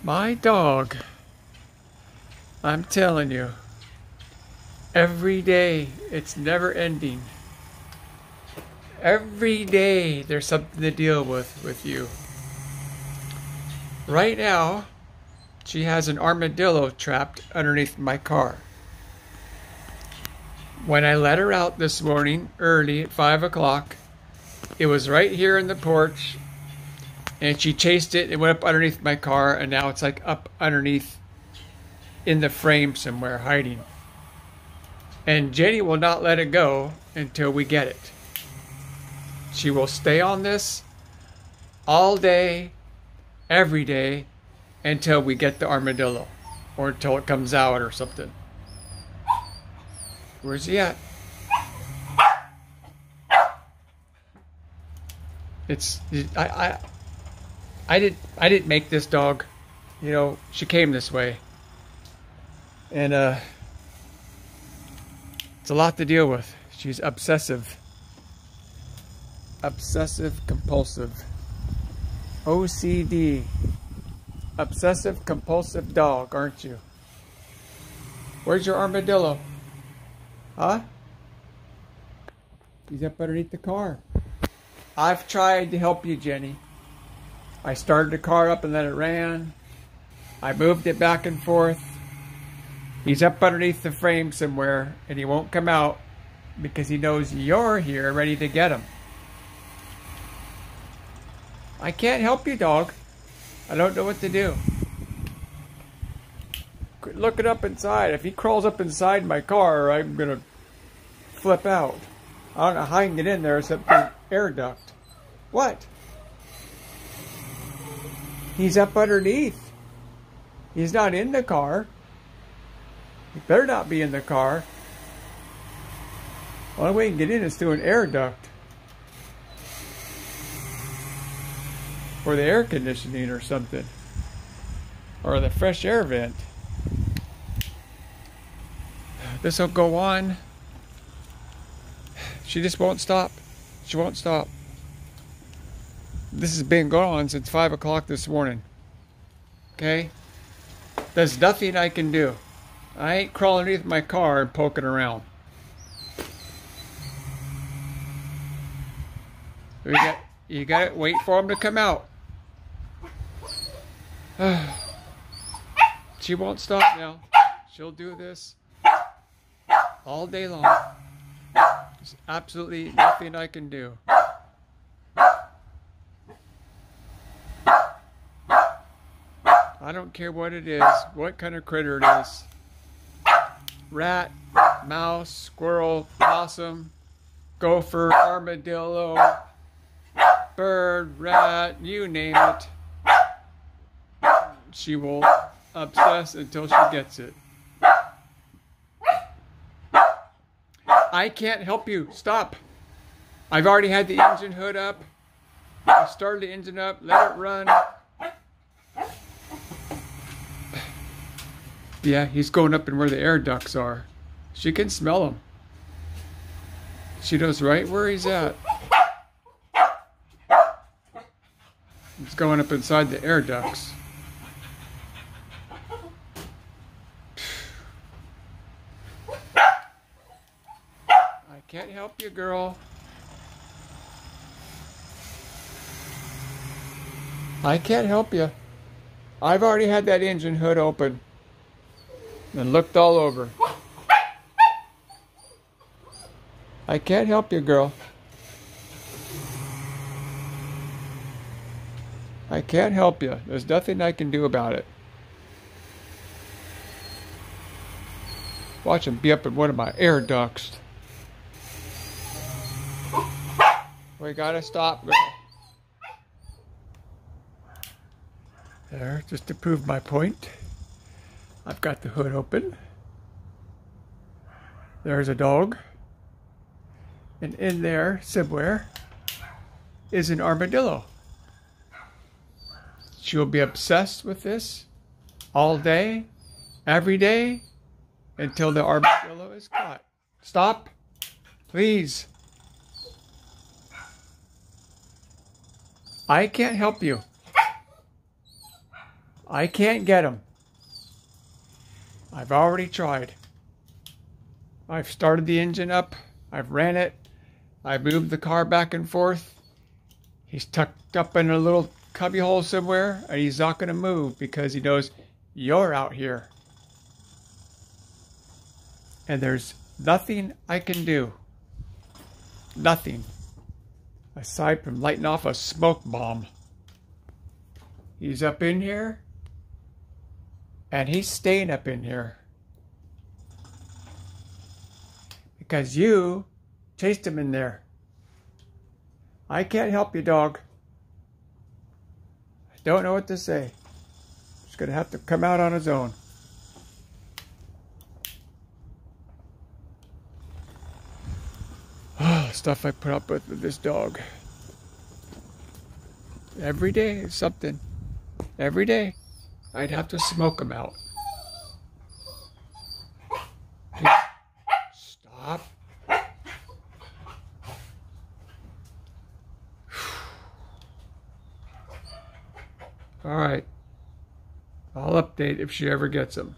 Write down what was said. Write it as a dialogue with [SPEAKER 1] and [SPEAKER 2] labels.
[SPEAKER 1] My dog, I'm telling you, every day it's never ending. Every day there's something to deal with you. Right now, she has an armadillo trapped underneath my car. When I let her out this morning early at 5 o'clock, it was right here in the porch, and she chased it and went up underneath my car, and now it's like up underneath in the frame somewhere hiding. And Jenny will not let it go until we get it. She will stay on this all day, every day, until we get the armadillo, or until it comes out or something. Where's he at? I didn't make this dog. You know, she came this way. And it's a lot to deal with. She's obsessive. Obsessive compulsive. OCD. Obsessive compulsive dog, aren't you? Where's your armadillo? Huh? He's up underneath the car. I've tried to help you, Jenny. I started the car up and let it ran. I moved it back and forth. He's up underneath the frame somewhere, and he won't come out because he knows you're here ready to get him. I can't help you, dog. I don't know what to do. Quit looking up inside. If he crawls up inside my car, I'm going to flip out. I don't know how I can get in there except through air duct. What? He's up underneath. He's not in the car. He better not be in the car. The only way you can get in is through an air duct. Or the air conditioning or something. Or the fresh air vent. This will go on. She just won't stop. She won't stop. This has been going on since 5 o'clock this morning. Okay? There's nothing I can do. I ain't crawling underneath my car and poking around. You gotta wait for him to come out. She won't stop now. She'll do this all day long. There's absolutely nothing I can do. I don't care what it is, what kind of critter it is. Rat, mouse, squirrel, possum, gopher, armadillo, bird, rat, you name it. She will obsess until she gets it. I can't help you. Stop. I've already had the engine hood up. I started the engine up, let it run. Yeah, he's going up in where the air ducts are. She can smell him. She knows right where he's at. He's going up inside the air ducts. I can't help you, girl. I can't help you. I've already had that engine hood open and looked all over. I can't help you, girl. I can't help you. There's nothing I can do about it. Watch him be up in one of my air ducts. We gotta stop, girl. There, just to prove my point. I've got the hood open. There's a dog. And in there, somewhere, is an armadillo. She'll be obsessed with this all day, every day, until the armadillo is caught. Stop, please. I can't help you. I can't get him. I've already tried. I've started the engine up. I've ran it. I've moved the car back and forth. He's tucked up in a little cubby hole somewhere, and he's not going to move because he knows you're out here. And there's nothing I can do. Nothing. Aside from lighting off a smoke bomb. He's up in here. And he's staying up in here. Because you chased him in there. I can't help you, dog. I don't know what to say. He's going to have to come out on his own. Oh, stuff I put up with this dog. Every day is something. Every day. I'd have to smoke him out. Stop. All right. I'll update if she ever gets him.